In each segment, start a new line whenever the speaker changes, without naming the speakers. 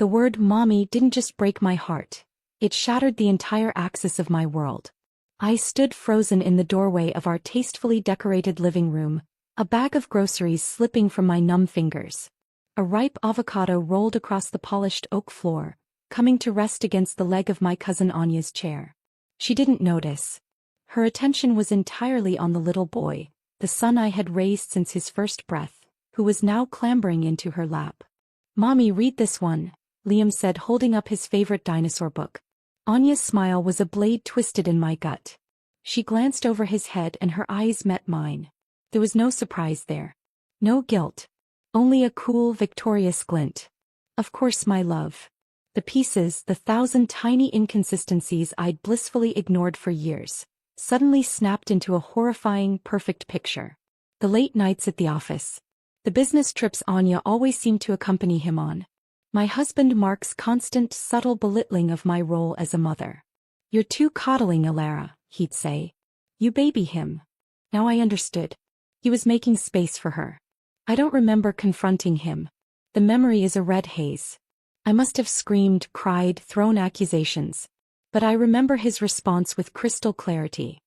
The word mommy didn't just break my heart. It shattered the entire axis of my world. I stood frozen in the doorway of our tastefully decorated living room, a bag of groceries slipping from my numb fingers. A ripe avocado rolled across the polished oak floor, coming to rest against the leg of my cousin Anya's chair. She didn't notice. Her attention was entirely on the little boy, the son I had raised since his first breath, who was now clambering into her lap. "Mommy, read this one," Liam said, holding up his favorite dinosaur book. Anya's smile was a blade twisted in my gut. She glanced over his head and her eyes met mine. There was no surprise there. No guilt. Only a cool, victorious glint. "Of course, my love." The pieces, the 1,000 tiny inconsistencies I'd blissfully ignored for years, suddenly snapped into a horrifying, perfect picture. The late nights at the office. The business trips Anya always seemed to accompany him on. My husband Mark's constant, subtle belittling of my role as a mother. "You're too coddling, Alara," he'd say. "You baby him." Now I understood. He was making space for her. I don't remember confronting him. The memory is a red haze. I must have screamed, cried, thrown accusations. But I remember his response with crystal clarity.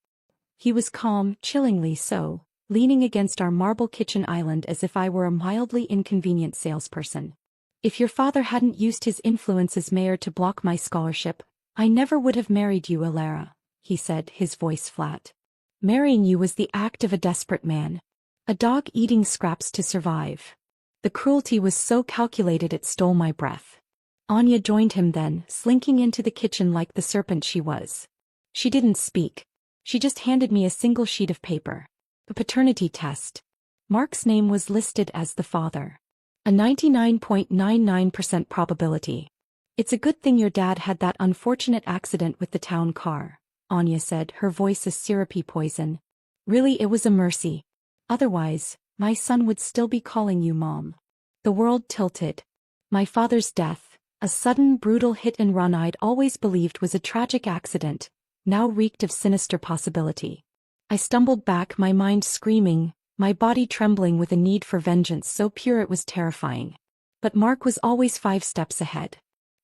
He was calm, chillingly so, leaning against our marble kitchen island as if I were a mildly inconvenient salesperson. "If your father hadn't used his influence as mayor to block my scholarship, I never would have married you, Alara," he said, his voice flat. "Marrying you was the act of a desperate man. A dog eating scraps to survive." The cruelty was so calculated it stole my breath. Anya joined him then, slinking into the kitchen like the serpent she was. She didn't speak. She just handed me a single sheet of paper. A paternity test. Mark's name was listed as the father. A 99.99% probability. "It's a good thing your dad had that unfortunate accident with the town car," Anya said, her voice a syrupy poison. "Really, it was a mercy. Otherwise, my son would still be calling you Mom." The world tilted. My father's death, a sudden brutal hit and run I'd always believed was a tragic accident, now reeked of sinister possibility. I stumbled back, my mind screaming, my body trembling with a need for vengeance so pure it was terrifying. But Mark was always 5 steps ahead.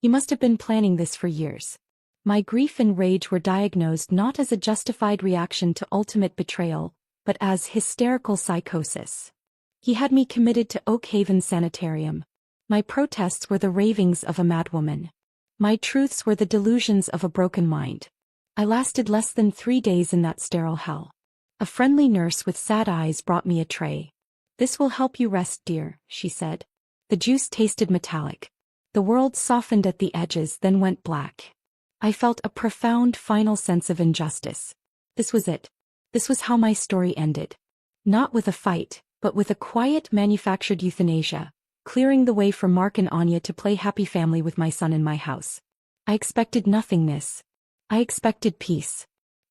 He must have been planning this for years. My grief and rage were diagnosed not as a justified reaction to ultimate betrayal, but as hysterical psychosis. He had me committed to Oak Haven Sanitarium. My protests were the ravings of a madwoman. My truths were the delusions of a broken mind. I lasted less than 3 days in that sterile hell. A friendly nurse with sad eyes brought me a tray. "This will help you rest, dear," she said. The juice tasted metallic. The world softened at the edges, then went black. I felt a profound final sense of injustice. This was it. This was how my story ended. Not with a fight, but with a quiet, manufactured euthanasia, clearing the way for Mark and Anya to play happy family with my son in my house. I expected nothingness. I expected peace.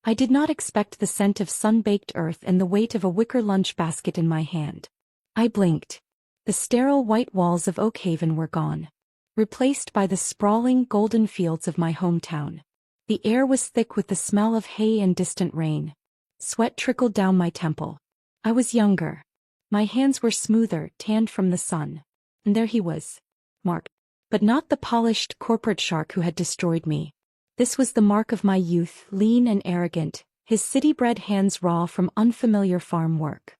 I did not expect the scent of sun-baked earth and the weight of a wicker lunch basket in my hand. I blinked. The sterile white walls of Oak Haven were gone, replaced by the sprawling golden fields of my hometown. The air was thick with the smell of hay and distant rain. Sweat trickled down my temple. I was younger. My hands were smoother, tanned from the sun. And there he was. Mark. But not the polished corporate shark who had destroyed me. This was the Mark of my youth, lean and arrogant, his city-bred hands raw from unfamiliar farm work.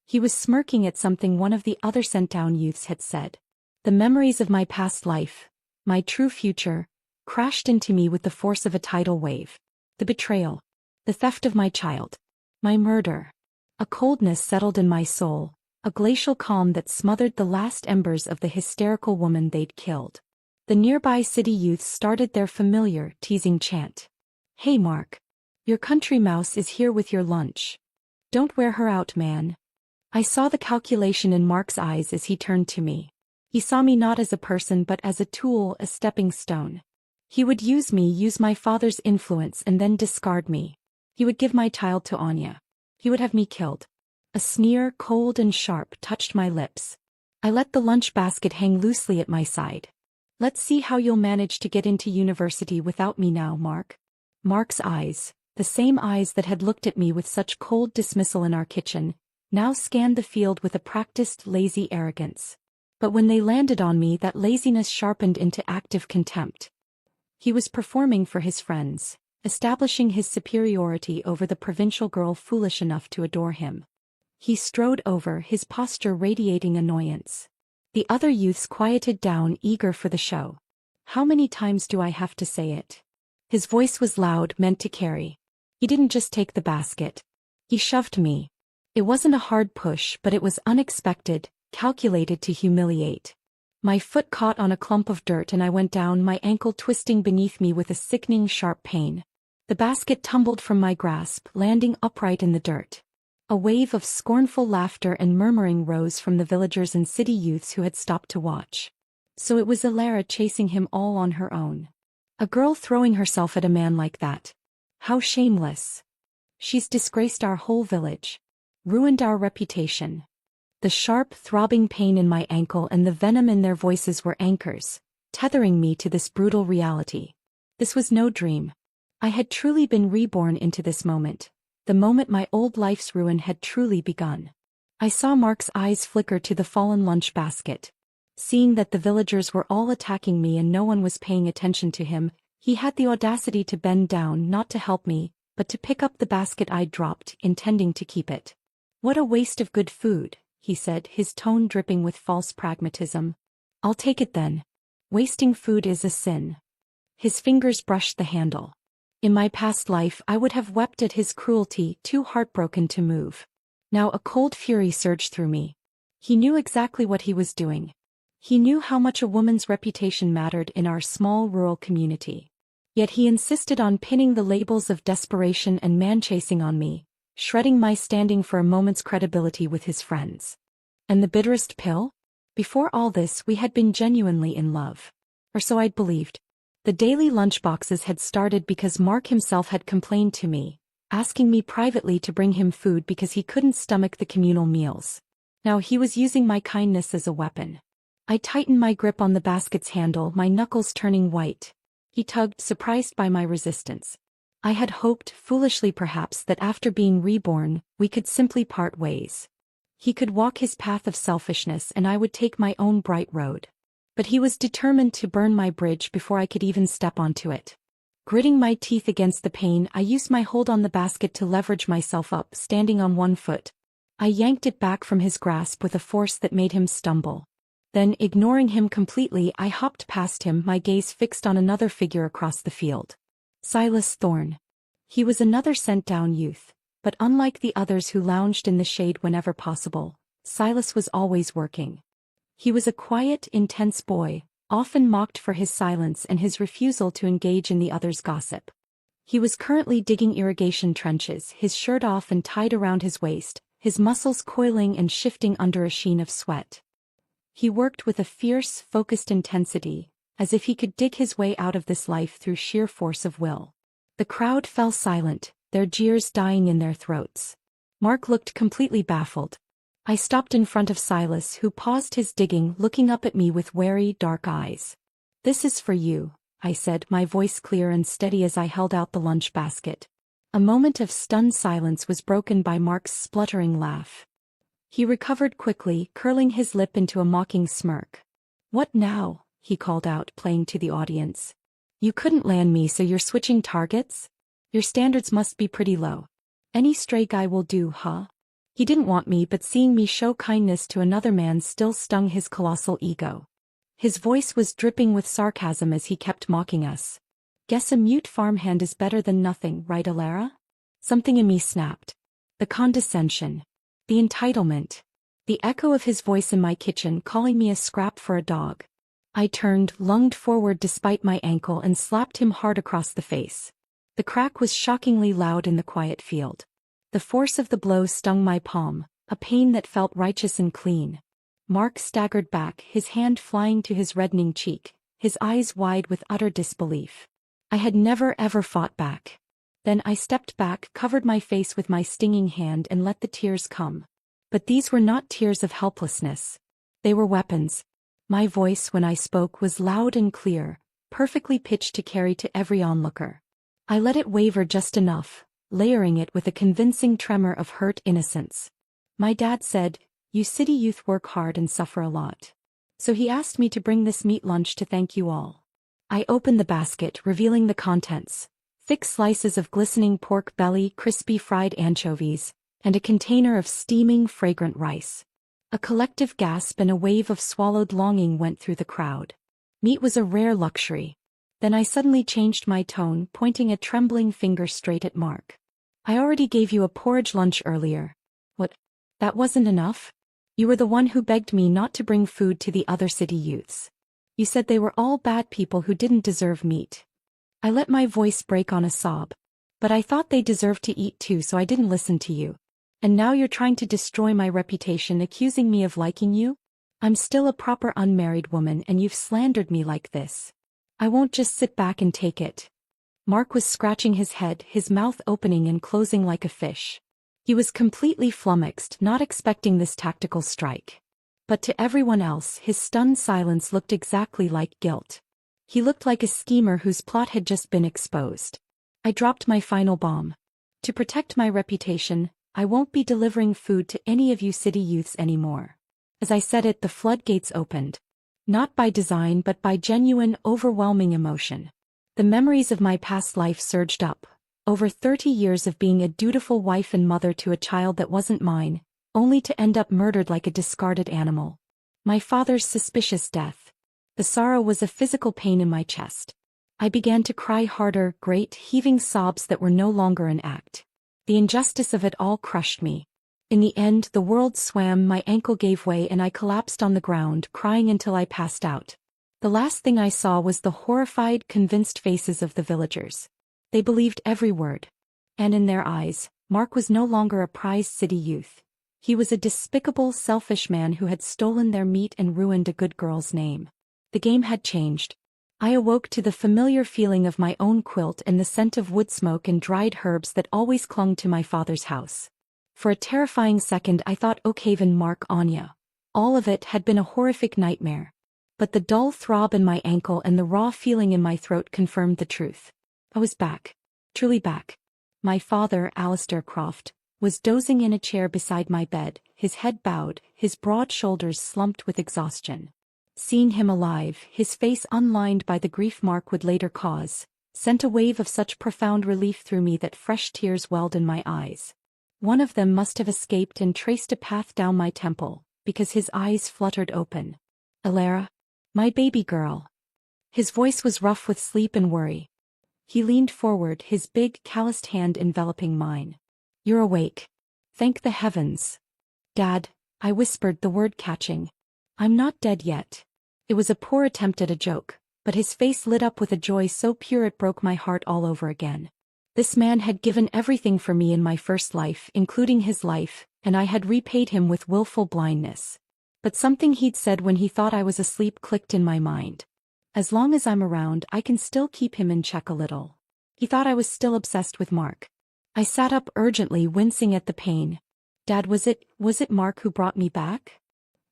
He was smirking at something one of the other sent-down youths had said. The memories of my past life, my true future, crashed into me with the force of a tidal wave. The betrayal. The theft of my child. My murder. A coldness settled in my soul, a glacial calm that smothered the last embers of the hysterical woman they'd killed. The nearby city youths started their familiar, teasing chant. "Hey Mark. Your country mouse is here with your lunch. Don't wear her out, man." I saw the calculation in Mark's eyes as he turned to me. He saw me not as a person but as a tool, a stepping stone. He would use me, use my father's influence, and then discard me. He would give my child to Anya. He would have me killed. A sneer, cold and sharp, touched my lips. I let the lunch basket hang loosely at my side. "Let's see how you'll manage to get into university without me now, Mark." Mark's eyes, the same eyes that had looked at me with such cold dismissal in our kitchen, now scanned the field with a practiced, lazy arrogance. But when they landed on me, that laziness sharpened into active contempt. He was performing for his friends, establishing his superiority over the provincial girl foolish enough to adore him. He strode over, his posture radiating annoyance. The other youths quieted down, eager for the show. How many times do I have to say it? His voice was loud, meant to carry. He didn't just take the basket. He shoved me. It wasn't a hard push, but it was unexpected, calculated to humiliate. My foot caught on a clump of dirt and I went down, my ankle twisting beneath me with a sickening sharp pain. The basket tumbled from my grasp, landing upright in the dirt. A wave of scornful laughter and murmuring rose from the villagers and city youths who had stopped to watch. So it was Alara chasing him all on her own. A girl throwing herself at a man like that. How shameless. She's disgraced our whole village. Ruined our reputation. The sharp, throbbing pain in my ankle and the venom in their voices were anchors, tethering me to this brutal reality. This was no dream. I had truly been reborn into this moment, the moment my old life's ruin had truly begun. I saw Mark's eyes flicker to the fallen lunch basket. Seeing that the villagers were all attacking me and no one was paying attention to him, he had the audacity to bend down, not to help me, but to pick up the basket I'd dropped, intending to keep it. "What a waste of good food," he said, his tone dripping with false pragmatism. "I'll take it then. Wasting food is a sin." His fingers brushed the handle. In my past life I would have wept at his cruelty, too heartbroken to move. Now a cold fury surged through me. He knew exactly what he was doing. He knew how much a woman's reputation mattered in our small rural community. Yet he insisted on pinning the labels of desperation and man-chasing on me, shredding my standing for a moment's credibility with his friends. And the bitterest pill? Before all this we had been genuinely in love. Or so I'd believed. The daily lunchboxes had started because Mark himself had complained to me, asking me privately to bring him food because he couldn't stomach the communal meals. Now he was using my kindness as a weapon. I tightened my grip on the basket's handle, my knuckles turning white. He tugged, surprised by my resistance. I had hoped, foolishly perhaps, that after being reborn, we could simply part ways. He could walk his path of selfishness and I would take my own bright road. But he was determined to burn my bridge before I could even step onto it. Gritting my teeth against the pain, I used my hold on the basket to leverage myself up, standing on one foot. I yanked it back from his grasp with a force that made him stumble. Then, ignoring him completely, I hopped past him, my gaze fixed on another figure across the field. Silas Thorne. He was another sent-down youth, but unlike the others who lounged in the shade whenever possible, Silas was always working. He was a quiet, intense boy, often mocked for his silence and his refusal to engage in the others' gossip. He was currently digging irrigation trenches, his shirt off and tied around his waist, his muscles coiling and shifting under a sheen of sweat. He worked with a fierce, focused intensity, as if he could dig his way out of this life through sheer force of will. The crowd fell silent, their jeers dying in their throats. Mark looked completely baffled. I stopped in front of Silas, who paused his digging, looking up at me with wary, dark eyes. "This is for you," I said, my voice clear and steady as I held out the lunch basket. A moment of stunned silence was broken by Mark's spluttering laugh. He recovered quickly, curling his lip into a mocking smirk. "What now?" he called out, playing to the audience. "You couldn't land me, so you're switching targets? Your standards must be pretty low. Any stray guy will do, huh?" He didn't want me, but seeing me show kindness to another man still stung his colossal ego. His voice was dripping with sarcasm as he kept mocking us. "Guess a mute farmhand is better than nothing, right, Alara?" Something in me snapped. The condescension. The entitlement. The echo of his voice in my kitchen calling me a scrap for a dog. I turned, lunged forward despite my ankle and slapped him hard across the face. The crack was shockingly loud in the quiet field. The force of the blow stung my palm, a pain that felt righteous and clean. Mark staggered back, his hand flying to his reddening cheek, his eyes wide with utter disbelief. I had never ever fought back. Then I stepped back, covered my face with my stinging hand and let the tears come. But these were not tears of helplessness. They were weapons. My voice when I spoke was loud and clear, perfectly pitched to carry to every onlooker. I let it waver just enough, layering it with a convincing tremor of hurt innocence. "My dad said, you city youth work hard and suffer a lot. So he asked me to bring this meat lunch to thank you all. I opened the basket, revealing the contents. Thick slices of glistening pork belly, crispy fried anchovies, and a container of steaming, fragrant rice. A collective gasp and a wave of swallowed longing went through the crowd. Meat was a rare luxury. Then I suddenly changed my tone, pointing a trembling finger straight at Mark. I already gave you a porridge lunch earlier. What? That wasn't enough? You were the one who begged me not to bring food to the other city youths. You said they were all bad people who didn't deserve meat. I let my voice break on a sob. But I thought they deserved to eat too, so I didn't listen to you. And now you're trying to destroy my reputation, accusing me of liking you? I'm still a proper unmarried woman and you've slandered me like this. I won't just sit back and take it. Mark was scratching his head, his mouth opening and closing like a fish. He was completely flummoxed, not expecting this tactical strike. But to everyone else, his stunned silence looked exactly like guilt. He looked like a schemer whose plot had just been exposed. I dropped my final bomb. To protect my reputation, I won't be delivering food to any of you city youths anymore. As I said it, the floodgates opened. Not by design but by genuine, overwhelming emotion. The memories of my past life surged up. Over 30 years of being a dutiful wife and mother to a child that wasn't mine, only to end up murdered like a discarded animal. My father's suspicious death. The sorrow was a physical pain in my chest. I began to cry harder, great, heaving sobs that were no longer an act. The injustice of it all crushed me. In the end, the world swam, my ankle gave way and I collapsed on the ground, crying until I passed out. The last thing I saw was the horrified, convinced faces of the villagers. They believed every word. And in their eyes, Mark was no longer a prized city youth. He was a despicable, selfish man who had stolen their meat and ruined a good girl's name. The game had changed. I awoke to the familiar feeling of my own quilt and the scent of wood smoke and dried herbs that always clung to my father's house. For a terrifying second I thought Oakhhaven Mark Anya. All of it had been a horrific nightmare. But the dull throb in my ankle and the raw feeling in my throat confirmed the truth. I was back. Truly back. My father, Alistair Croft, was dozing in a chair beside my bed, his head bowed, his broad shoulders slumped with exhaustion. Seeing him alive, his face unlined by the grief Mark would later cause, sent a wave of such profound relief through me that fresh tears welled in my eyes. One of them must have escaped and traced a path down my temple, because his eyes fluttered open. Alara? My baby girl. His voice was rough with sleep and worry. He leaned forward, his big, calloused hand enveloping mine. You're awake. Thank the heavens. Dad, I whispered, the word catching. I'm not dead yet. It was a poor attempt at a joke, but his face lit up with a joy so pure it broke my heart all over again. This man had given everything for me in my first life, including his life, and I had repaid him with willful blindness. But something he'd said when he thought I was asleep clicked in my mind. As long as I'm around, I can still keep him in check a little. He thought I was still obsessed with Mark. I sat up urgently, wincing at the pain. Dad, was it Mark who brought me back?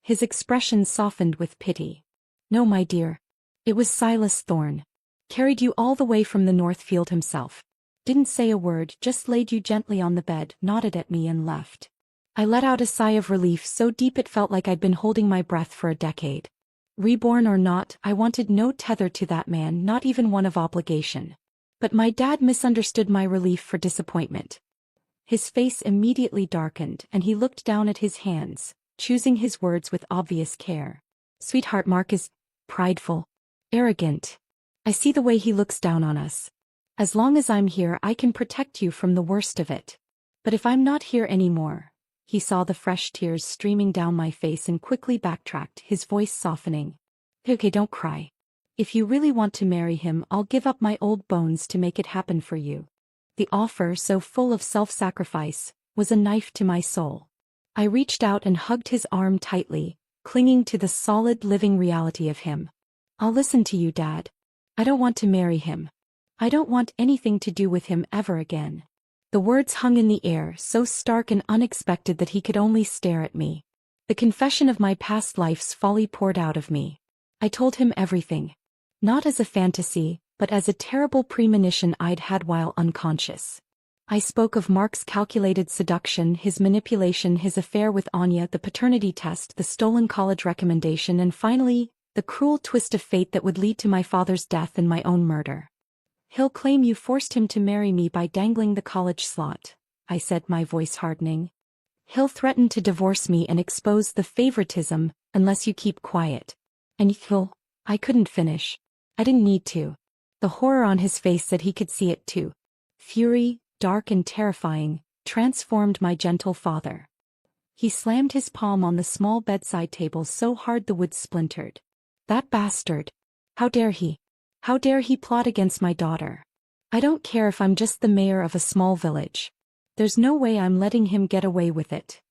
His expression softened with pity. No, my dear. It was Silas Thorne. Carried you all the way from the Northfield himself. Didn't say a word, just laid you gently on the bed, nodded at me and left. I let out a sigh of relief so deep it felt like I'd been holding my breath for a decade. Reborn or not, I wanted no tether to that man, not even one of obligation. But my dad misunderstood my relief for disappointment. His face immediately darkened and he looked down at his hands, choosing his words with obvious care. Sweetheart, Mark is prideful, arrogant. I see the way he looks down on us. As long as I'm here, I can protect you from the worst of it. But if I'm not here anymore, he saw the fresh tears streaming down my face and quickly backtracked, his voice softening. Okay, don't cry. If you really want to marry him, I'll give up my old bones to make it happen for you. The offer, so full of self-sacrifice, was a knife to my soul. I reached out and hugged his arm tightly, clinging to the solid living reality of him. I'll listen to you, Dad. I don't want to marry him. I don't want anything to do with him ever again. The words hung in the air, so stark and unexpected that he could only stare at me. The confession of my past life's folly poured out of me. I told him everything. Not as a fantasy, but as a terrible premonition I'd had while unconscious. I spoke of Mark's calculated seduction, his manipulation, his affair with Anya, the paternity test, the stolen college recommendation, and finally, the cruel twist of fate that would lead to my father's death and my own murder. He'll claim you forced him to marry me by dangling the college slot, I said, my voice hardening. He'll threaten to divorce me and expose the favoritism, unless you keep quiet. And I couldn't finish. I didn't need to. The horror on his face said he could see it too. Fury, dark and terrifying, transformed my gentle father. He slammed his palm on the small bedside table so hard the wood splintered. That bastard! How dare he? How dare he plot against my daughter? I don't care if I'm just the mayor of a small village. There's no way I'm letting him get away with it.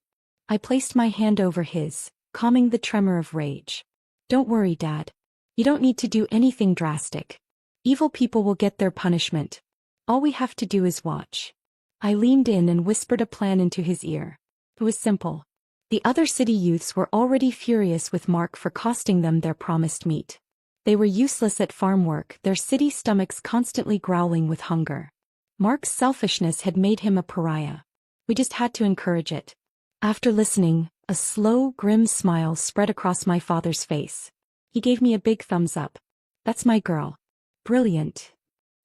I placed my hand over his, calming the tremor of rage. Don't worry, Dad. You don't need to do anything drastic. Evil people will get their punishment. All we have to do is watch. I leaned in and whispered a plan into his ear. It was simple. The other city youths were already furious with Mark for costing them their promised meat. They were useless at farm work, their city stomachs constantly growling with hunger. Mark's selfishness had made him a pariah. We just had to encourage it. After listening, a slow, grim smile spread across my father's face. He gave me a big thumbs up. That's my girl. Brilliant.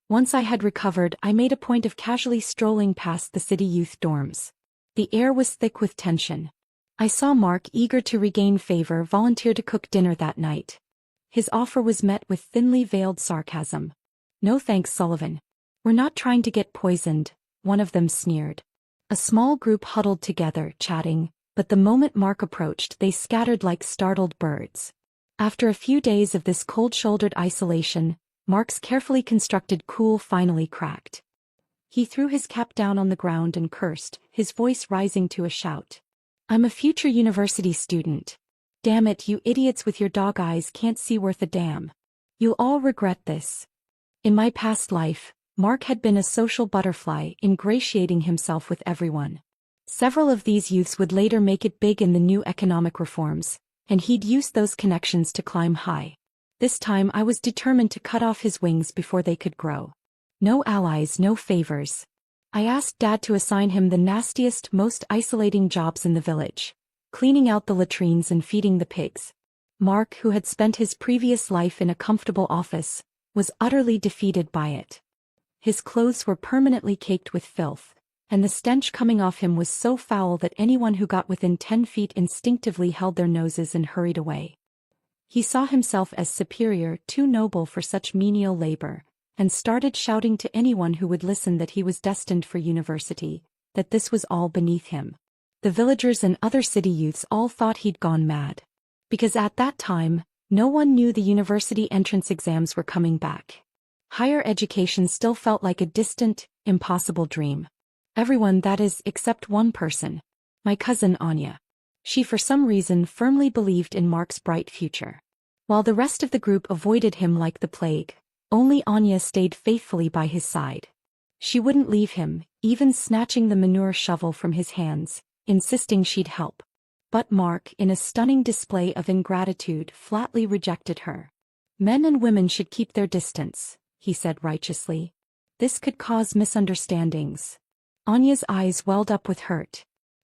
Once I had recovered, I made a point of casually strolling past the city youth dorms. The air was thick with tension. I saw Mark, eager to regain favor, volunteer to cook dinner that night. His offer was met with thinly veiled sarcasm. No thanks, Sullivan. We're not trying to get poisoned, one of them sneered. A small group huddled together, chatting, but the moment Mark approached, they scattered like startled birds. After a few days of this cold-shouldered isolation, Mark's carefully constructed cool finally cracked. He threw his cap down on the ground and cursed, his voice rising to a shout. I'm a future university student. Damn it, you idiots with your dog eyes can't see worth a damn. You'll all regret this. In my past life, Mark had been a social butterfly, ingratiating himself with everyone. Several of these youths would later make it big in the new economic reforms, and he'd use those connections to climb high. This time I was determined to cut off his wings before they could grow. No allies, no favors. I asked Dad to assign him the nastiest, most isolating jobs in the village, cleaning out the latrines and feeding the pigs. Mark, who had spent his previous life in a comfortable office, was utterly defeated by it. His clothes were permanently caked with filth, and the stench coming off him was so foul that anyone who got within 10 feet instinctively held their noses and hurried away. He saw himself as superior, too noble for such menial labor, and started shouting to anyone who would listen that he was destined for university, that this was all beneath him. The villagers and other city youths all thought he'd gone mad. Because at that time, no one knew the university entrance exams were coming back. Higher education still felt like a distant, impossible dream. Everyone, that is, except one person. My cousin Anya. She for some reason firmly believed in Mark's bright future. While the rest of the group avoided him like the plague, only Anya stayed faithfully by his side. She wouldn't leave him, even snatching the manure shovel from his hands, insisting she'd help. But Mark, in a stunning display of ingratitude, flatly rejected her. Men and women should keep their distance, he said righteously. This could cause misunderstandings. Anya's eyes welled up with hurt.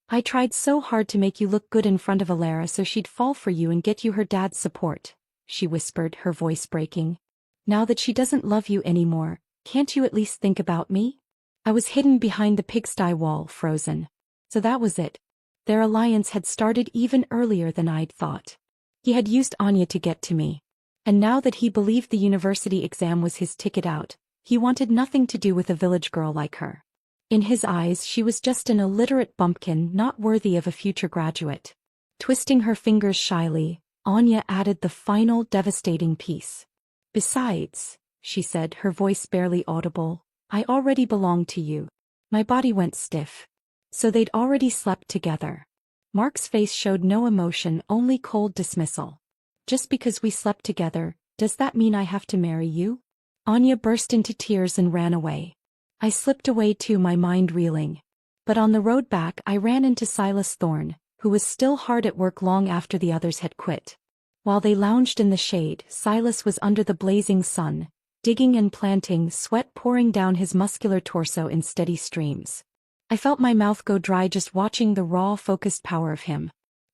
I tried so hard to make you look good in front of Alara so she'd fall for you and get you her dad's support, she whispered, her voice breaking. Now that she doesn't love you anymore, can't you at least think about me? I was hidden behind the pigsty wall, frozen. So that was it. Their alliance had started even earlier than I'd thought. He had used Anya to get to me. And now that he believed the university exam was his ticket out, he wanted nothing to do with a village girl like her. In his eyes, she was just an illiterate bumpkin not worthy of a future graduate. Twisting her fingers shyly, Anya added the final devastating piece. Besides, she said, her voice barely audible, I already belong to you. My body went stiff. So they'd already slept together. Mark's face showed no emotion, only cold dismissal. Just because we slept together, does that mean I have to marry you? Anya burst into tears and ran away. I slipped away too, my mind reeling. But on the road back I ran into Silas Thorne, who was still hard at work long after the others had quit. While they lounged in the shade, Silas was under the blazing sun, digging and planting, sweat pouring down his muscular torso in steady streams. I felt my mouth go dry just watching the raw, focused power of him.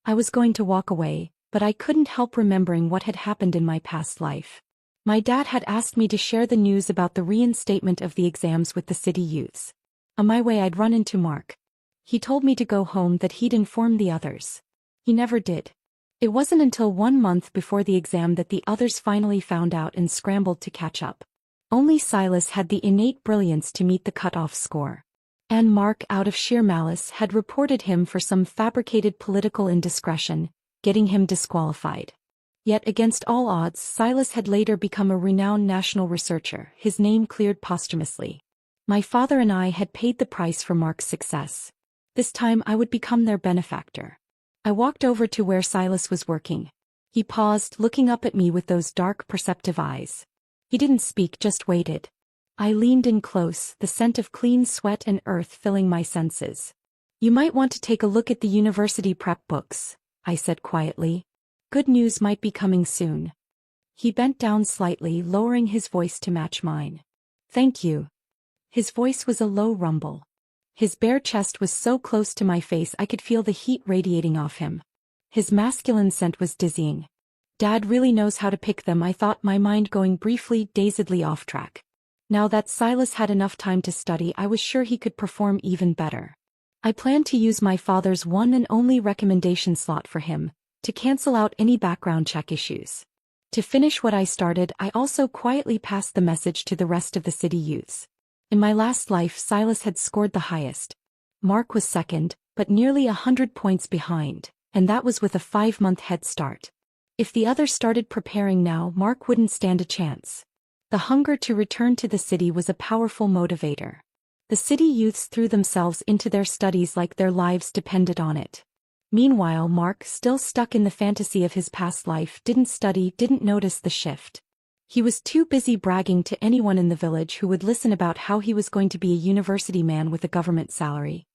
I was going to walk away, but I couldn't help remembering what had happened in my past life. My dad had asked me to share the news about the reinstatement of the exams with the city youths. On my way I'd run into Mark. He told me to go home, that he'd inform the others. He never did. It wasn't until 1 month before the exam that the others finally found out and scrambled to catch up. Only Silas had the innate brilliance to meet the cut-off score. And Mark, out of sheer malice, had reported him for some fabricated political indiscretion, getting him disqualified. Yet against all odds, Silas had later become a renowned national researcher, his name cleared posthumously. My father and I had paid the price for Mark's success. This time I would become their benefactor. I walked over to where Silas was working. He paused, looking up at me with those dark, perceptive eyes. He didn't speak, just waited. I leaned in close, the scent of clean sweat and earth filling my senses. "You might want to take a look at the university prep books," I said quietly. "Good news might be coming soon." He bent down slightly, lowering his voice to match mine. "Thank you." His voice was a low rumble. His bare chest was so close to my face I could feel the heat radiating off him. His masculine scent was dizzying. Dad really knows how to pick them, I thought, my mind going briefly, dazedly off track. Now that Silas had enough time to study, I was sure he could perform even better. I planned to use my father's one and only recommendation slot for him, to cancel out any background check issues. To finish what I started, I also quietly passed the message to the rest of the city youths. In my last life, Silas had scored the highest. Mark was second, but nearly 100 points behind, and that was with a 5-month head start. If the others started preparing now, Mark wouldn't stand a chance. The hunger to return to the city was a powerful motivator. The city youths threw themselves into their studies like their lives depended on it. Meanwhile, Mark, still stuck in the fantasy of his past life, didn't study, didn't notice the shift. He was too busy bragging to anyone in the village who would listen about how he was going to be a university man with a government salary.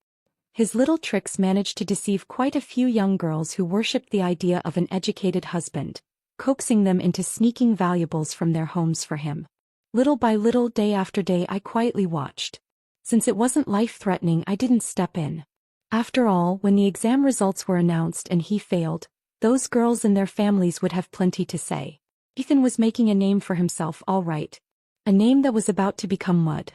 His little tricks managed to deceive quite a few young girls who worshipped the idea of an educated husband, coaxing them into sneaking valuables from their homes for him. Little by little, day after day, I quietly watched. Since it wasn't life-threatening, I didn't step in. After all, when the exam results were announced and he failed, those girls and their families would have plenty to say. Ethan was making a name for himself, all right. A name that was about to become mud.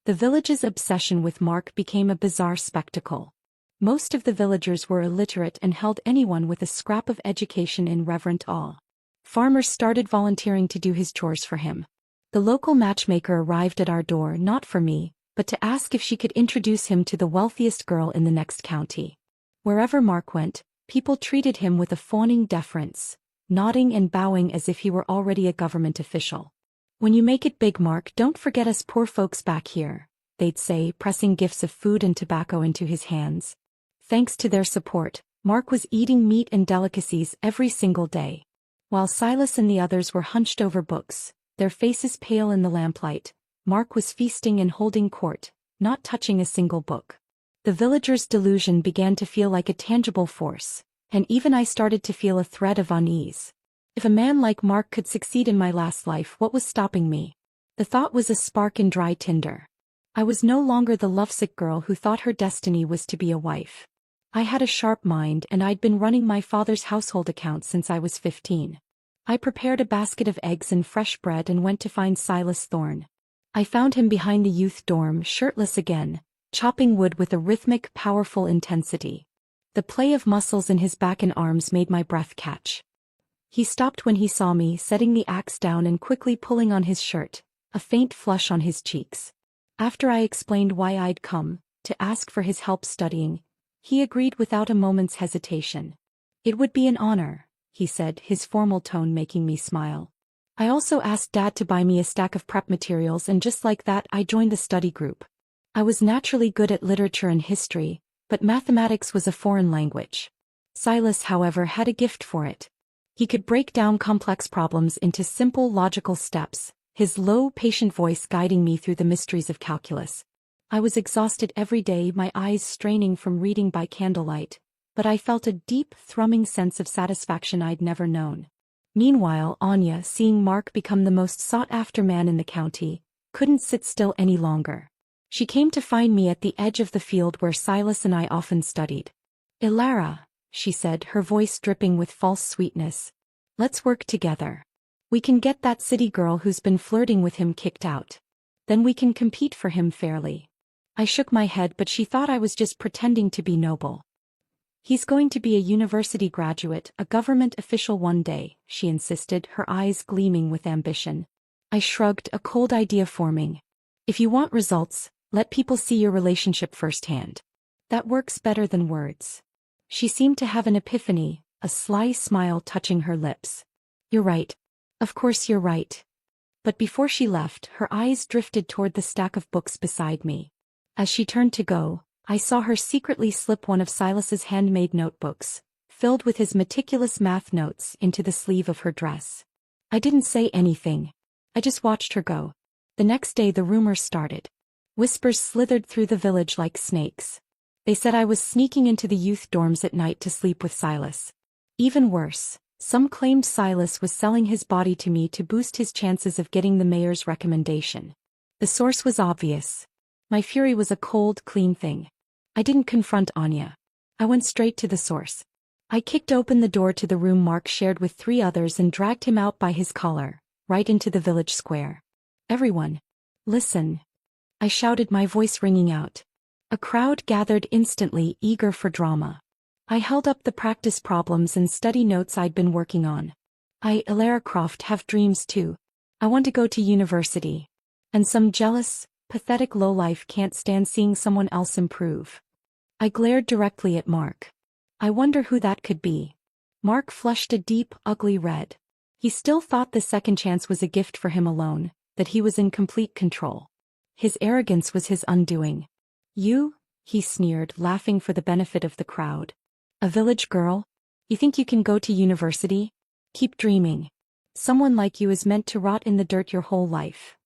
The village's obsession with Mark became a bizarre spectacle. Most of the villagers were illiterate and held anyone with a scrap of education in reverent awe. Farmers started volunteering to do his chores for him. The local matchmaker arrived at our door, not for me, but to ask if she could introduce him to the wealthiest girl in the next county. Wherever Mark went, people treated him with a fawning deference, nodding and bowing as if he were already a government official. "When you make it big, Mark, don't forget us poor folks back here," they'd say, pressing gifts of food and tobacco into his hands. Thanks to their support, Mark was eating meat and delicacies every single day. While Silas and the others were hunched over books, their faces pale in the lamplight, Mark was feasting and holding court, not touching a single book. The villagers' delusion began to feel like a tangible force, and even I started to feel a thread of unease. If a man like Mark could succeed in my last life, what was stopping me? The thought was a spark in dry tinder. I was no longer the lovesick girl who thought her destiny was to be a wife. I had a sharp mind, and I'd been running my father's household accounts since I was 15. I prepared a basket of eggs and fresh bread and went to find Silas Thorne. I found him behind the youth dorm, shirtless again, chopping wood with a rhythmic, powerful intensity. The play of muscles in his back and arms made my breath catch. He stopped when he saw me, setting the axe down and quickly pulling on his shirt, a faint flush on his cheeks. After I explained why I'd come, to ask for his help studying, he agreed without a moment's hesitation. "It would be an honor," he said, his formal tone making me smile. I also asked Dad to buy me a stack of prep materials, and just like that I joined the study group. I was naturally good at literature and history, but mathematics was a foreign language. Silas, however, had a gift for it. He could break down complex problems into simple logical steps, his low, patient voice guiding me through the mysteries of calculus. I was exhausted every day, my eyes straining from reading by candlelight, but I felt a deep, thrumming sense of satisfaction I'd never known. Meanwhile, Anya, seeing Mark become the most sought-after man in the county, couldn't sit still any longer. She came to find me at the edge of the field where Silas and I often studied. "Ilara," she said, her voice dripping with false sweetness. "Let's work together. We can get that city girl who's been flirting with him kicked out. Then we can compete for him fairly." I shook my head, but she thought I was just pretending to be noble. "He's going to be a university graduate, a government official one day," she insisted, her eyes gleaming with ambition. I shrugged, a cold idea forming. "If you want results, let people see your relationship firsthand. That works better than words." She seemed to have an epiphany, a sly smile touching her lips. "You're right. Of course you're right." But before she left, her eyes drifted toward the stack of books beside me. As she turned to go, I saw her secretly slip one of Silas's handmade notebooks, filled with his meticulous math notes, into the sleeve of her dress. I didn't say anything. I just watched her go. The next day the rumors started. Whispers slithered through the village like snakes. They said I was sneaking into the youth dorms at night to sleep with Silas. Even worse, some claimed Silas was selling his body to me to boost his chances of getting the mayor's recommendation. The source was obvious. My fury was a cold, clean thing. I didn't confront Anya. I went straight to the source. I kicked open the door to the room Mark shared with 3 others and dragged him out by his collar, right into the village square. "Everyone, listen," I shouted, my voice ringing out. A crowd gathered instantly, eager for drama. I held up the practice problems and study notes I'd been working on. "Ilara Croft, have dreams too. I want to go to university. And some jealous, pathetic lowlife can't stand seeing someone else improve." I glared directly at Mark. I wonder who that could be. Mark flushed a deep, ugly red. He still thought the second chance was a gift for him alone, that he was in complete control. His arrogance was his undoing. "You?" he sneered, laughing for the benefit of the crowd. "A village girl? You think you can go to university? Keep dreaming. Someone like you is meant to rot in the dirt your whole life."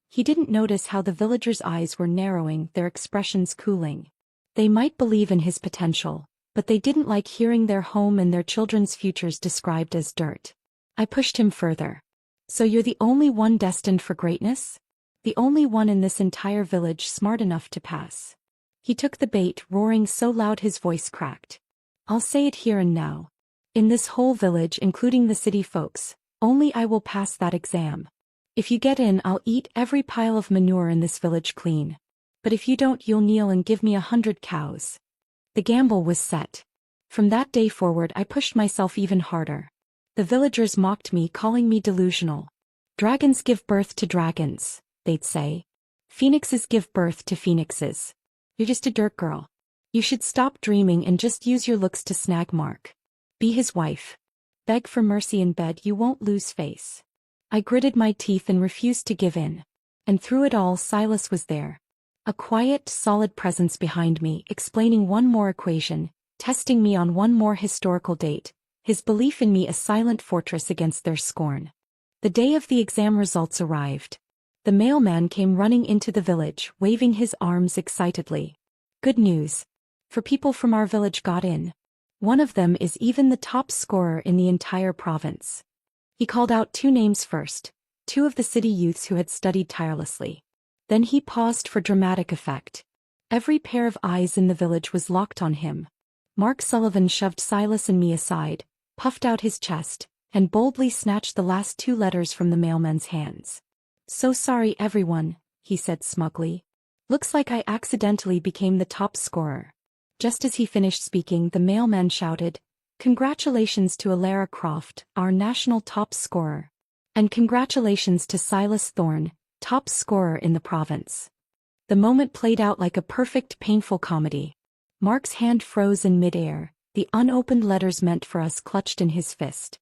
He didn't notice how the villagers' eyes were narrowing, their expressions cooling. They might believe in his potential, but they didn't like hearing their home and their children's futures described as dirt. I pushed him further. "So you're the only one destined for greatness? The only one in this entire village smart enough to pass?" He took the bait, roaring so loud his voice cracked. "I'll say it here and now. In this whole village, including the city folks, only I will pass that exam. If you get in, I'll eat every pile of manure in this village clean. But if you don't, you'll kneel and give me 100 cows." The gamble was set. From that day forward I pushed myself even harder. The villagers mocked me, calling me delusional. "Dragons give birth to dragons," they'd say. "Phoenixes give birth to phoenixes. You're just a dirt girl. You should stop dreaming and just use your looks to snag Mark. Be his wife. Beg for mercy in bed, you won't lose face." I gritted my teeth and refused to give in. And through it all, Silas was there. A quiet, solid presence behind me, explaining one more equation, testing me on one more historical date, his belief in me a silent fortress against their scorn. The day of the exam results arrived. The mailman came running into the village, waving his arms excitedly. "Good news. For people from our village got in. One of them is even the top scorer in the entire province." He called out 2 names first, 2 of the city youths who had studied tirelessly. Then he paused for dramatic effect. Every pair of eyes in the village was locked on him. Mark Sullivan shoved Silas and me aside, puffed out his chest, and boldly snatched the last 2 letters from the mailman's hands. "So sorry everyone," he said smugly. "Looks like I accidentally became the top scorer." Just as he finished speaking, the mailman shouted, "Congratulations to Ilara Croft, our national top scorer. And congratulations to Silas Thorne, top scorer in the province." The moment played out like a perfect, painful comedy. Mark's hand froze in midair, the unopened letters meant for us clutched in his fist.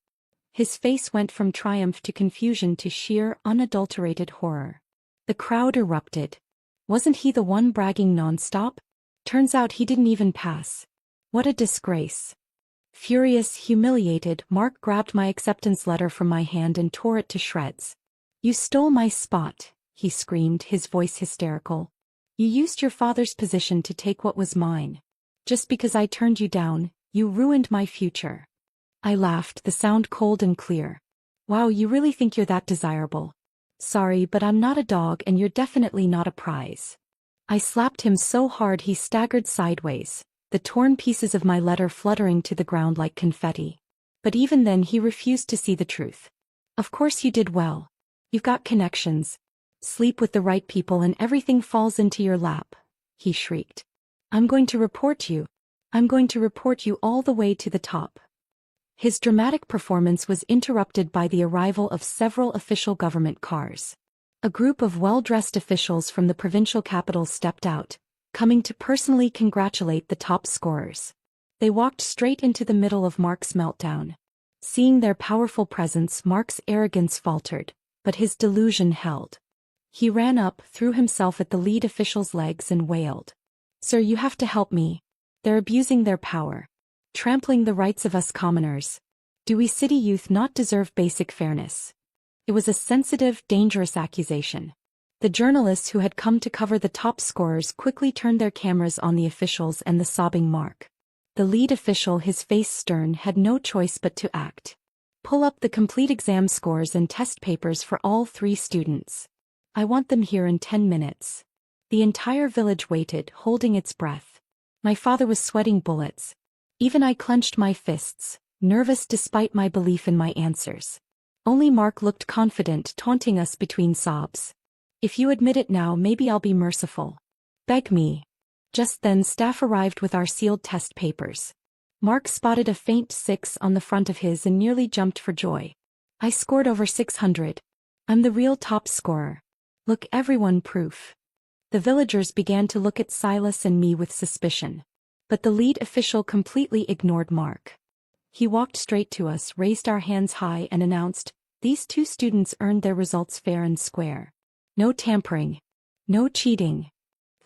His face went from triumph to confusion to sheer, unadulterated horror. The crowd erupted. Wasn't he the one bragging nonstop? Turns out he didn't even pass. What a disgrace. Furious, humiliated, Mark grabbed my acceptance letter from my hand and tore it to shreds. "You stole my spot," he screamed, his voice hysterical. "You used your father's position to take what was mine. Just because I turned you down, you ruined my future." I laughed, the sound cold and clear. Wow, you really think you're that desirable? Sorry, but I'm not a dog and you're definitely not a prize. I slapped him so hard he staggered sideways, the torn pieces of my letter fluttering to the ground like confetti. But even then he refused to see the truth. Of course you did well. You've got connections. Sleep with the right people and everything falls into your lap, he shrieked. I'm going to report you. I'm going to report you all the way to the top. His dramatic performance was interrupted by the arrival of several official government cars. A group of well-dressed officials from the provincial capital stepped out, coming to personally congratulate the top scorers. They walked straight into the middle of Mark's meltdown. Seeing their powerful presence, Mark's arrogance faltered, but his delusion held. He ran up, threw himself at the lead official's legs and wailed. Sir, you have to help me. They're abusing their power. Trampling the rights of us commoners. Do we city youth not deserve basic fairness? It was a sensitive, dangerous accusation. The journalists who had come to cover the top scorers quickly turned their cameras on the officials and the sobbing Mark. The lead official, his face stern, had no choice but to act. Pull up the complete exam scores and test papers for all 3 students. I want them here in 10 minutes. The entire village waited, holding its breath. My father was sweating bullets. Even I clenched my fists, nervous despite my belief in my answers. Only Mark looked confident, taunting us between sobs. If you admit it now, maybe I'll be merciful. Beg me. Just then staff arrived with our sealed test papers. Mark spotted a faint 6 on the front of his and nearly jumped for joy. I scored over 600. I'm the real top scorer. Look, everyone, proof. The villagers began to look at Silas and me with suspicion. But the lead official completely ignored Mark. He walked straight to us, raised our hands high and announced, "These 2 students earned their results fair and square. No tampering. No cheating."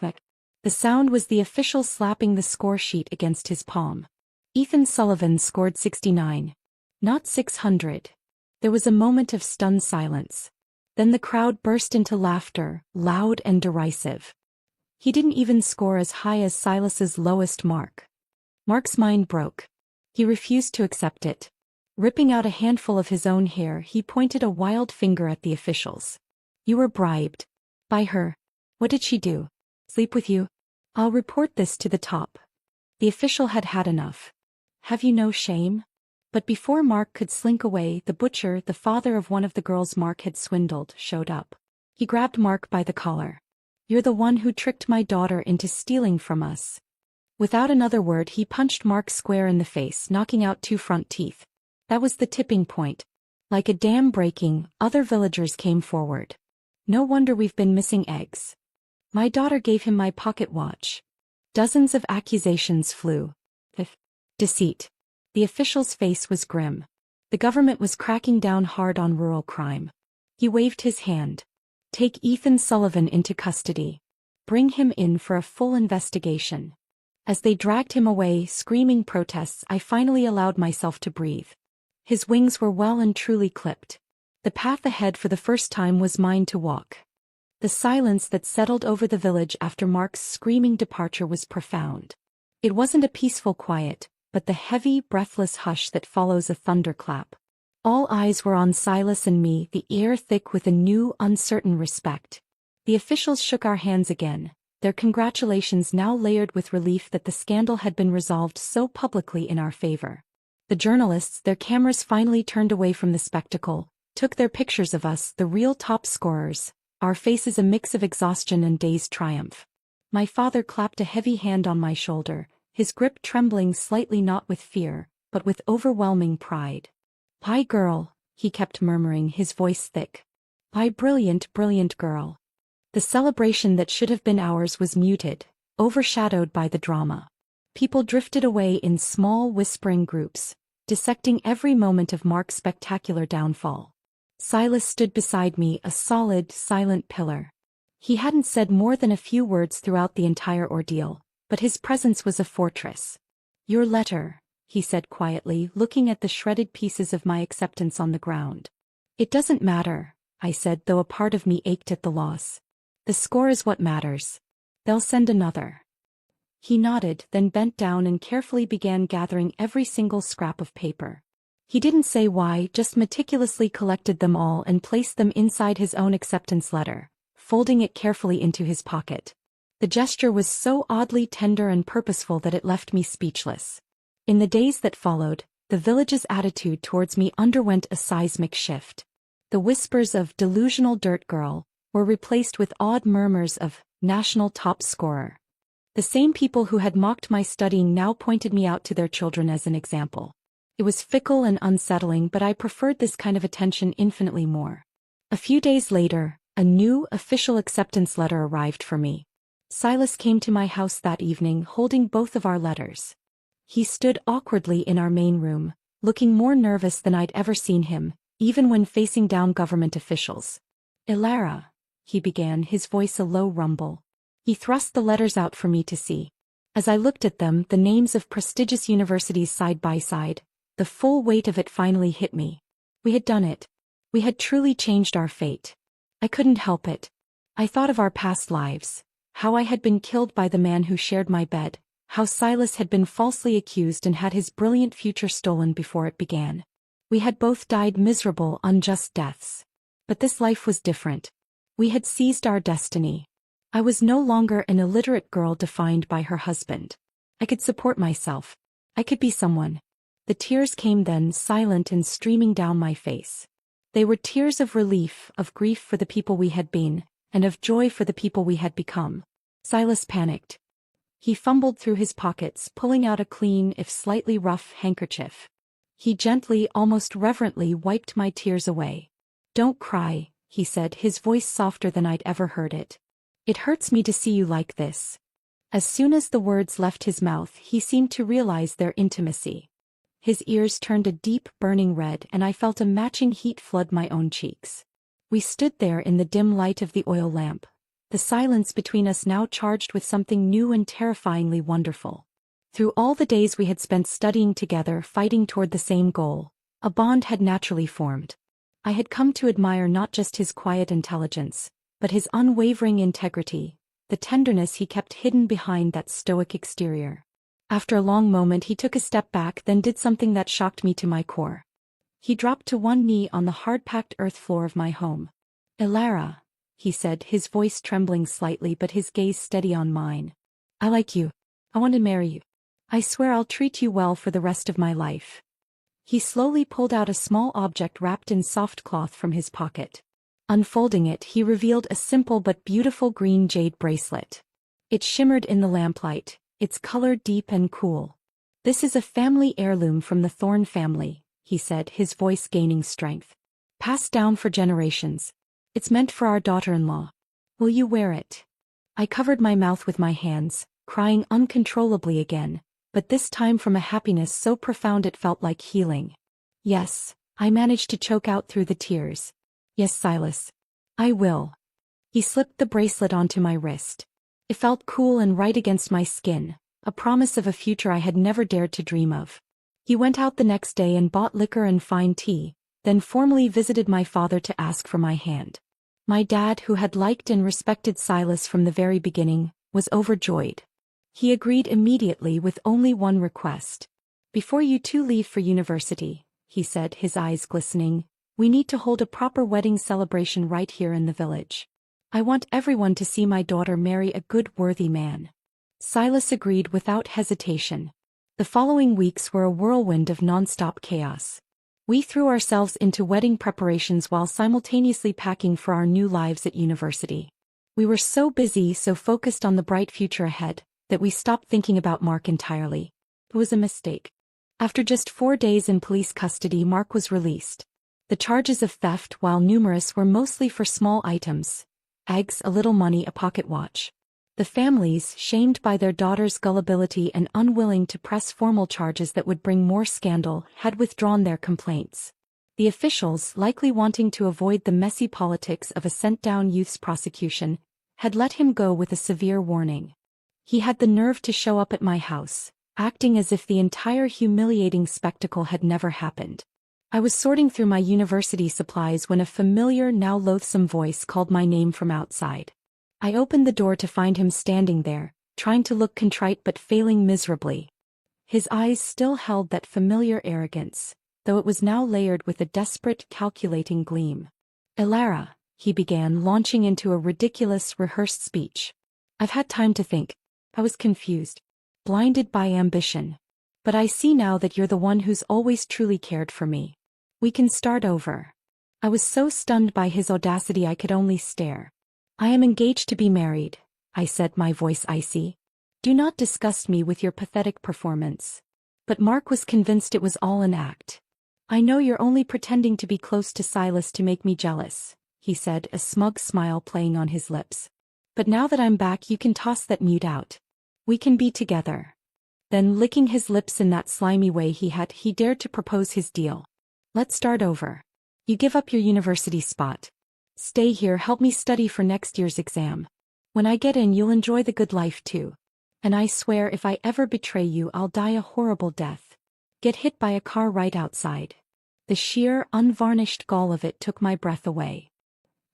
The sound was the official slapping the score sheet against his palm. Ethan Sullivan scored 69. Not 600. There was a moment of stunned silence. Then the crowd burst into laughter, loud and derisive. He didn't even score as high as Silas's lowest mark. Mark's mind broke. He refused to accept it. Ripping out a handful of his own hair, he pointed a wild finger at the officials. You were bribed. By her. What did she do? Sleep with you? I'll report this to the top. The official had had enough. Have you no shame? But before Mark could slink away, the butcher, the father of one of the girls Mark had swindled, showed up. He grabbed Mark by the collar. You're the one who tricked my daughter into stealing from us. Without another word, he punched Mark square in the face, knocking out 2 front teeth. That was the tipping point. Like a dam breaking, other villagers came forward. No wonder we've been missing eggs. My daughter gave him my pocket watch. Dozens of accusations flew. Deceit. The official's face was grim. The government was cracking down hard on rural crime. He waved his hand. Take Ethan Sullivan into custody. Bring him in for a full investigation. As they dragged him away, screaming protests, I finally allowed myself to breathe. His wings were well and truly clipped. The path ahead for the first time was mine to walk. The silence that settled over the village after Mark's screaming departure was profound. It wasn't a peaceful quiet, but the heavy, breathless hush that follows a thunderclap. All eyes were on Silas and me, the air thick with a new, uncertain respect. The officials shook our hands again, their congratulations now layered with relief that the scandal had been resolved so publicly in our favor. The journalists, their cameras finally turned away from the spectacle, took their pictures of us, the real top scorers, our faces a mix of exhaustion and dazed triumph. My father clapped a heavy hand on my shoulder, his grip trembling slightly, not with fear, but with overwhelming pride. "Hi, girl," he kept murmuring, his voice thick. "Hi, brilliant, brilliant girl." The celebration that should have been ours was muted, overshadowed by the drama. People drifted away in small, whispering groups, dissecting every moment of Mark's spectacular downfall. Silas stood beside me, a solid, silent pillar. He hadn't said more than a few words throughout the entire ordeal, but his presence was a fortress. "Your letter," he said quietly, looking at the shredded pieces of my acceptance on the ground. "It doesn't matter," I said, though a part of me ached at the loss. "The score is what matters. They'll send another." He nodded, then bent down and carefully began gathering every single scrap of paper. He didn't say why, just meticulously collected them all and placed them inside his own acceptance letter, folding it carefully into his pocket. The gesture was so oddly tender and purposeful that it left me speechless. In the days that followed, the village's attitude towards me underwent a seismic shift. The whispers of "delusional dirt girl" were replaced with awed murmurs of "national top scorer." The same people who had mocked my studying now pointed me out to their children as an example. It was fickle and unsettling, but I preferred this kind of attention infinitely more. A few days later, a new, official acceptance letter arrived for me. Silas came to my house that evening holding both of our letters. He stood awkwardly in our main room, looking more nervous than I'd ever seen him, even when facing down government officials. "Ilara," he began, his voice a low rumble. He thrust the letters out for me to see. As I looked at them, the names of prestigious universities side by side, the full weight of it finally hit me. We had done it. We had truly changed our fate. I couldn't help it. I thought of our past lives, how I had been killed by the man who shared my bed, how Silas had been falsely accused and had his brilliant future stolen before it began. We had both died miserable, unjust deaths. But this life was different. We had seized our destiny. I was no longer an illiterate girl defined by her husband. I could support myself. I could be someone. The tears came then, silent and streaming down my face. They were tears of relief, of grief for the people we had been, and of joy for the people we had become. Silas panicked. He fumbled through his pockets, pulling out a clean, if slightly rough, handkerchief. He gently, almost reverently, wiped my tears away. "Don't cry," he said, his voice softer than I'd ever heard it. "It hurts me to see you like this." As soon as the words left his mouth, he seemed to realize their intimacy. His ears turned a deep, burning red, and I felt a matching heat flood my own cheeks. We stood there in the dim light of the oil lamp, the silence between us now charged with something new and terrifyingly wonderful. Through all the days we had spent studying together, fighting toward the same goal, a bond had naturally formed. I had come to admire not just his quiet intelligence, but his unwavering integrity, the tenderness he kept hidden behind that stoic exterior. After a long moment he took a step back, then did something that shocked me to my core. He dropped to one knee on the hard-packed earth floor of my home. "Ilara," he said, his voice trembling slightly but his gaze steady on mine. "I like you. I want to marry you. I swear I'll treat you well for the rest of my life." He slowly pulled out a small object wrapped in soft cloth from his pocket. Unfolding it, he revealed a simple but beautiful green jade bracelet. It shimmered in the lamplight, its color deep and cool. "This is a family heirloom from the Thorn family," he said, his voice gaining strength. "Passed down for generations. It's meant for our daughter-in-law. Will you wear it?" I covered my mouth with my hands, crying uncontrollably again, but this time from a happiness so profound it felt like healing. "Yes," I managed to choke out through the tears. "Yes, Silas. I will." He slipped the bracelet onto my wrist. It felt cool and right against my skin, a promise of a future I had never dared to dream of. He went out the next day and bought liquor and fine tea, then formally visited my father to ask for my hand. My dad, who had liked and respected Silas from the very beginning, was overjoyed. He agreed immediately with only one request. "Before you two leave for university," he said, his eyes glistening, "we need to hold a proper wedding celebration right here in the village. I want everyone to see my daughter marry a good, worthy man." Silas agreed without hesitation. The following weeks were a whirlwind of non-stop chaos. We threw ourselves into wedding preparations while simultaneously packing for our new lives at university. We were so busy, so focused on the bright future ahead, that we stopped thinking about Mark entirely. It was a mistake. After just 4 days in police custody, Mark was released. The charges of theft, while numerous, were mostly for small items: eggs, a little money, a pocket watch. The families, shamed by their daughter's gullibility and unwilling to press formal charges that would bring more scandal, had withdrawn their complaints. The officials, likely wanting to avoid the messy politics of a sent-down youth's prosecution, had let him go with a severe warning. He had the nerve to show up at my house, acting as if the entire humiliating spectacle had never happened. I was sorting through my university supplies when a familiar, now loathsome voice called my name from outside. I opened the door to find him standing there, trying to look contrite but failing miserably. His eyes still held that familiar arrogance, though it was now layered with a desperate, calculating gleam. "Elara," he began, launching into a ridiculous, rehearsed speech. "I've had time to think. I was confused, blinded by ambition. But I see now that you're the one who's always truly cared for me. We can start over." I was so stunned by his audacity I could only stare. "I am engaged to be married," I said, my voice icy. "Do not disgust me with your pathetic performance." But Mark was convinced it was all an act. "I know you're only pretending to be close to Silas to make me jealous," he said, a smug smile playing on his lips. "But now that I'm back you can toss that mute out. We can be together." Then, licking his lips in that slimy way he dared to propose his deal. "Let's start over. You give up your university spot. Stay here, help me study for next year's exam. When I get in you'll enjoy the good life too. And I swear if I ever betray you I'll die a horrible death. Get hit by a car right outside." The sheer, unvarnished gall of it took my breath away.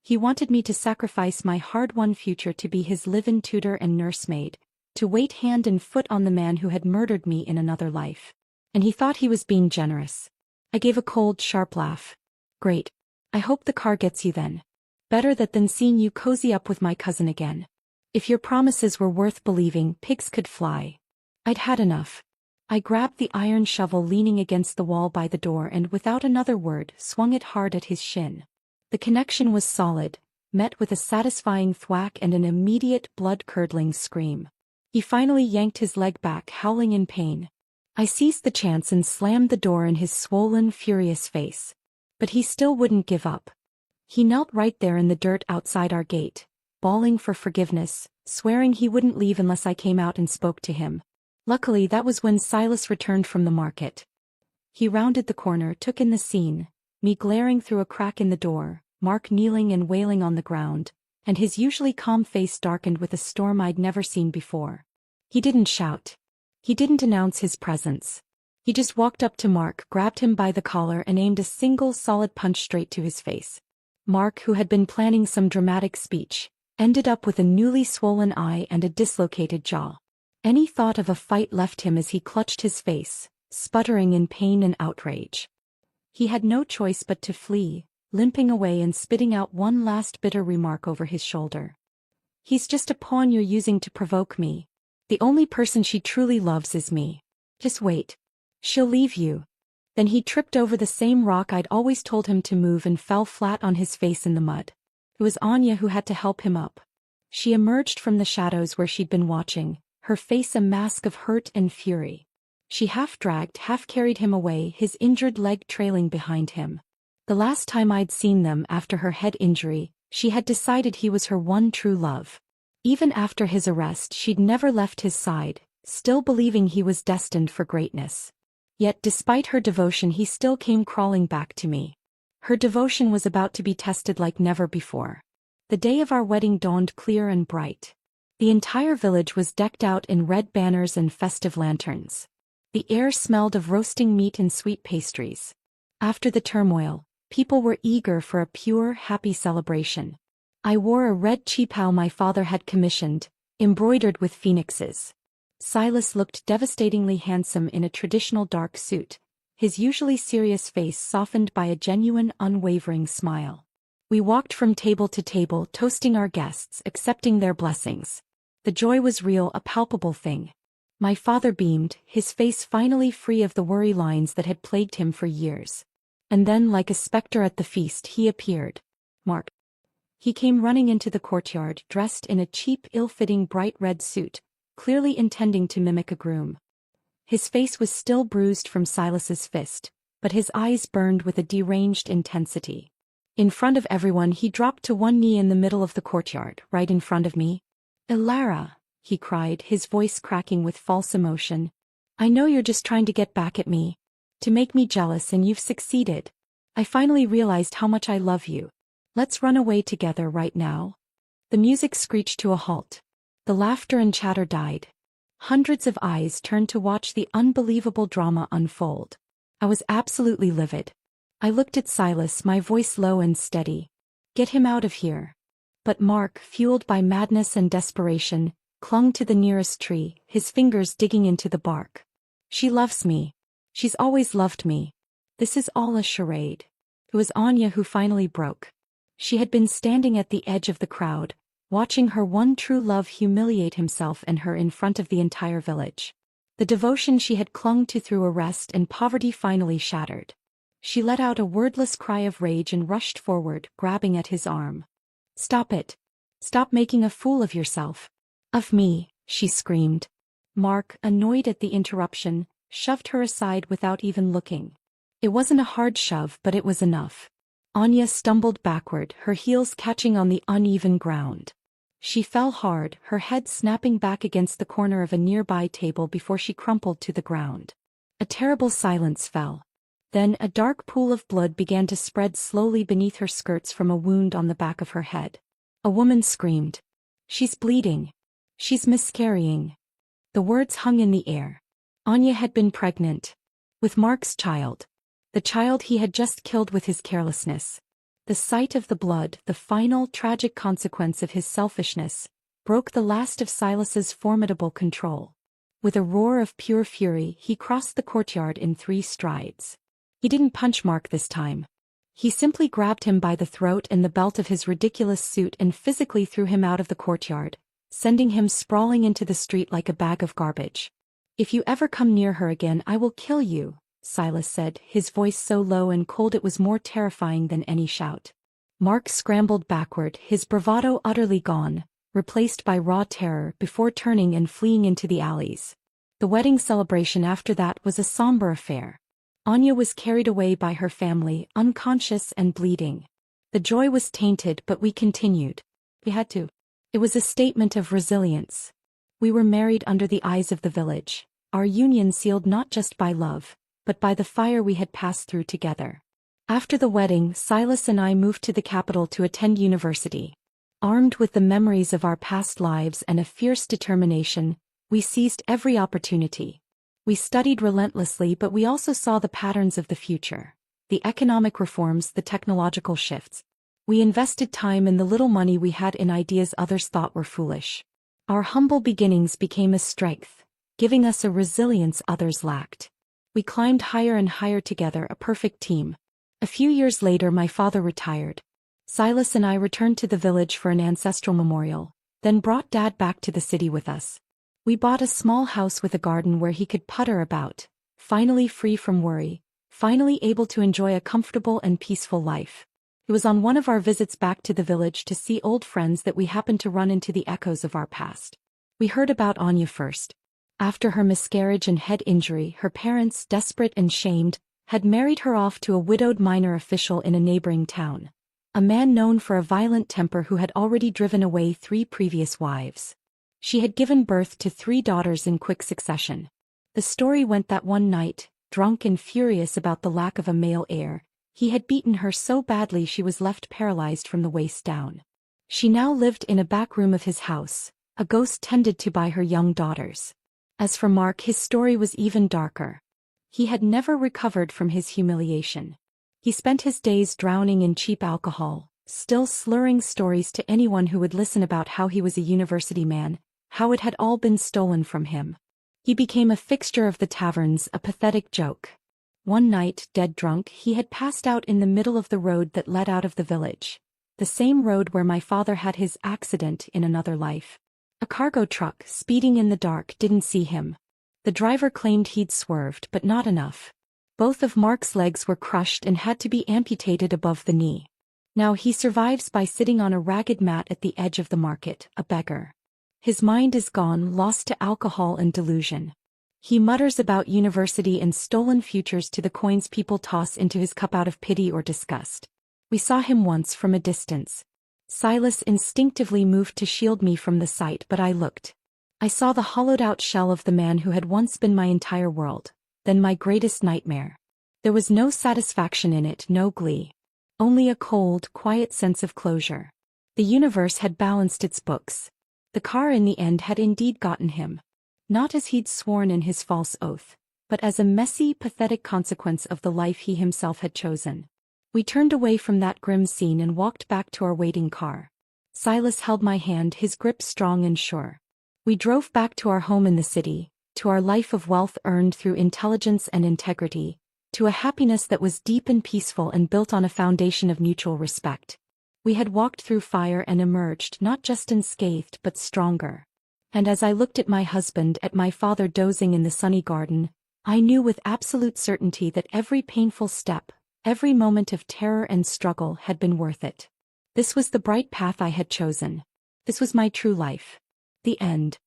He wanted me to sacrifice my hard-won future to be his live-in tutor and nursemaid, to wait hand and foot on the man who had murdered me in another life. And he thought he was being generous. I gave a cold, sharp laugh. "Great. I hope the car gets you then. Better that than seeing you cozy up with my cousin again. If your promises were worth believing, pigs could fly." I'd had enough. I grabbed the iron shovel leaning against the wall by the door and without another word swung it hard at his shin. The connection was solid, met with a satisfying thwack and an immediate blood-curdling scream. He finally yanked his leg back, howling in pain. I seized the chance and slammed the door in his swollen, furious face. But he still wouldn't give up. He knelt right there in the dirt outside our gate, bawling for forgiveness, swearing he wouldn't leave unless I came out and spoke to him. Luckily that was when Silas returned from the market. He rounded the corner, took in the scene, me glaring through a crack in the door, Mark kneeling and wailing on the ground, and his usually calm face darkened with a storm I'd never seen before. He didn't shout. He didn't announce his presence. He just walked up to Mark, grabbed him by the collar and aimed a single solid punch straight to his face. Mark, who had been planning some dramatic speech, ended up with a newly swollen eye and a dislocated jaw. Any thought of a fight left him as he clutched his face, sputtering in pain and outrage. He had no choice but to flee, limping away and spitting out one last bitter remark over his shoulder. "He's just a pawn you're using to provoke me. The only person she truly loves is me. Just wait. She'll leave you." Then he tripped over the same rock I'd always told him to move and fell flat on his face in the mud. It was Anya who had to help him up. She emerged from the shadows where she'd been watching, her face a mask of hurt and fury. She half-dragged, half-carried him away, his injured leg trailing behind him. The last time I'd seen them after her head injury, she had decided he was her one true love. Even after his arrest she'd never left his side, still believing he was destined for greatness. Yet despite her devotion he still came crawling back to me. Her devotion was about to be tested like never before. The day of our wedding dawned clear and bright. The entire village was decked out in red banners and festive lanterns. The air smelled of roasting meat and sweet pastries. After the turmoil, people were eager for a pure, happy celebration. I wore a red cheapao my father had commissioned, embroidered with phoenixes. Silas looked devastatingly handsome in a traditional dark suit, his usually serious face softened by a genuine, unwavering smile. We walked from table to table, toasting our guests, accepting their blessings. The joy was real, a palpable thing. My father beamed, his face finally free of the worry lines that had plagued him for years. And then, like a specter at the feast, he appeared. Mark. He came running into the courtyard, dressed in a cheap, ill-fitting bright red suit, clearly intending to mimic a groom. His face was still bruised from Silas's fist, but his eyes burned with a deranged intensity. In front of everyone he dropped to one knee in the middle of the courtyard, right in front of me. "Elara," he cried, his voice cracking with false emotion. "I know you're just trying to get back at me, to make me jealous, and you've succeeded. I finally realized how much I love you. Let's run away together right now." The music screeched to a halt. The laughter and chatter died. Hundreds of eyes turned to watch the unbelievable drama unfold. I was absolutely livid. I looked at Silas, my voice low and steady. "Get him out of here." But Mark, fueled by madness and desperation, clung to the nearest tree, his fingers digging into the bark. "She loves me. She's always loved me. This is all a charade. It was Anya who finally broke. She had been standing at the edge of the crowd, watching her one true love humiliate himself and her in front of the entire village. The devotion she had clung to through arrest and poverty finally shattered. She let out a wordless cry of rage and rushed forward, grabbing at his arm. "Stop it. Stop making a fool of yourself. Of me," she screamed. Mark, annoyed at the interruption, shoved her aside without even looking. It wasn't a hard shove, but it was enough. Anya stumbled backward, her heels catching on the uneven ground. She fell hard, her head snapping back against the corner of a nearby table before she crumpled to the ground. A terrible silence fell. Then a dark pool of blood began to spread slowly beneath her skirts from a wound on the back of her head. A woman screamed. "She's bleeding. She's miscarrying." The words hung in the air. Anya had been pregnant. With Mark's child. The child he had just killed with his carelessness. The sight of the blood, the final tragic consequence of his selfishness, broke the last of Silas's formidable control. With a roar of pure fury, he crossed the courtyard in 3 strides. He didn't punch Mark this time. He simply grabbed him by the throat and the belt of his ridiculous suit and physically threw him out of the courtyard, sending him sprawling into the street like a bag of garbage. "If you ever come near her again, I will kill you," Silas said, his voice so low and cold it was more terrifying than any shout. Mark scrambled backward, his bravado utterly gone, replaced by raw terror, before turning and fleeing into the alleys. The wedding celebration after that was a somber affair. Anya was carried away by her family, unconscious and bleeding. The joy was tainted, but we continued. We had to. It was a statement of resilience. We were married under the eyes of the village, our union sealed not just by love, but by the fire we had passed through together. After the wedding, Silas and I moved to the capital to attend university. Armed with the memories of our past lives and a fierce determination, we seized every opportunity. We studied relentlessly, but we also saw the patterns of the future, the economic reforms, the technological shifts. We invested time and the little money we had in ideas others thought were foolish. Our humble beginnings became a strength, giving us a resilience others lacked. We climbed higher and higher together, a perfect team. A few years later, my father retired. Silas and I returned to the village for an ancestral memorial, then brought Dad back to the city with us. We bought a small house with a garden where he could putter about, finally free from worry, finally able to enjoy a comfortable and peaceful life. It was on one of our visits back to the village to see old friends that we happened to run into the echoes of our past. We heard about Anya first. After her miscarriage and head injury, her parents, desperate and shamed, had married her off to a widowed minor official in a neighboring town. A man known for a violent temper who had already driven away 3 previous wives. She had given birth to 3 daughters in quick succession. The story went that one night, drunk and furious about the lack of a male heir, he had beaten her so badly she was left paralyzed from the waist down. She now lived in a back room of his house, a ghost tended to by her young daughters. As for Mark, his story was even darker. He had never recovered from his humiliation. He spent his days drowning in cheap alcohol, still slurring stories to anyone who would listen about how he was a university man, how it had all been stolen from him. He became a fixture of the taverns, a pathetic joke. One night, dead drunk, he had passed out in the middle of the road that led out of the village. The same road where my father had his accident in another life. A cargo truck, speeding in the dark, didn't see him. The driver claimed he'd swerved, but not enough. Both of Mark's legs were crushed and had to be amputated above the knee. Now he survives by sitting on a ragged mat at the edge of the market, a beggar. His mind is gone, lost to alcohol and delusion. He mutters about university and stolen futures to the coins people toss into his cup out of pity or disgust. We saw him once from a distance. Silas instinctively moved to shield me from the sight, but I looked. I saw the hollowed-out shell of the man who had once been my entire world, then my greatest nightmare. There was no satisfaction in it, no glee. Only a cold, quiet sense of closure. The universe had balanced its books. The car in the end had indeed gotten him. Not as he'd sworn in his false oath, but as a messy, pathetic consequence of the life he himself had chosen. We turned away from that grim scene and walked back to our waiting car. Silas held my hand, his grip strong and sure. We drove back to our home in the city, to our life of wealth earned through intelligence and integrity, to a happiness that was deep and peaceful and built on a foundation of mutual respect. We had walked through fire and emerged not just unscathed but stronger. And as I looked at my husband, at my father dozing in the sunny garden, I knew with absolute certainty that every painful step, every moment of terror and struggle had been worth it. This was the bright path I had chosen. This was my true life. The end.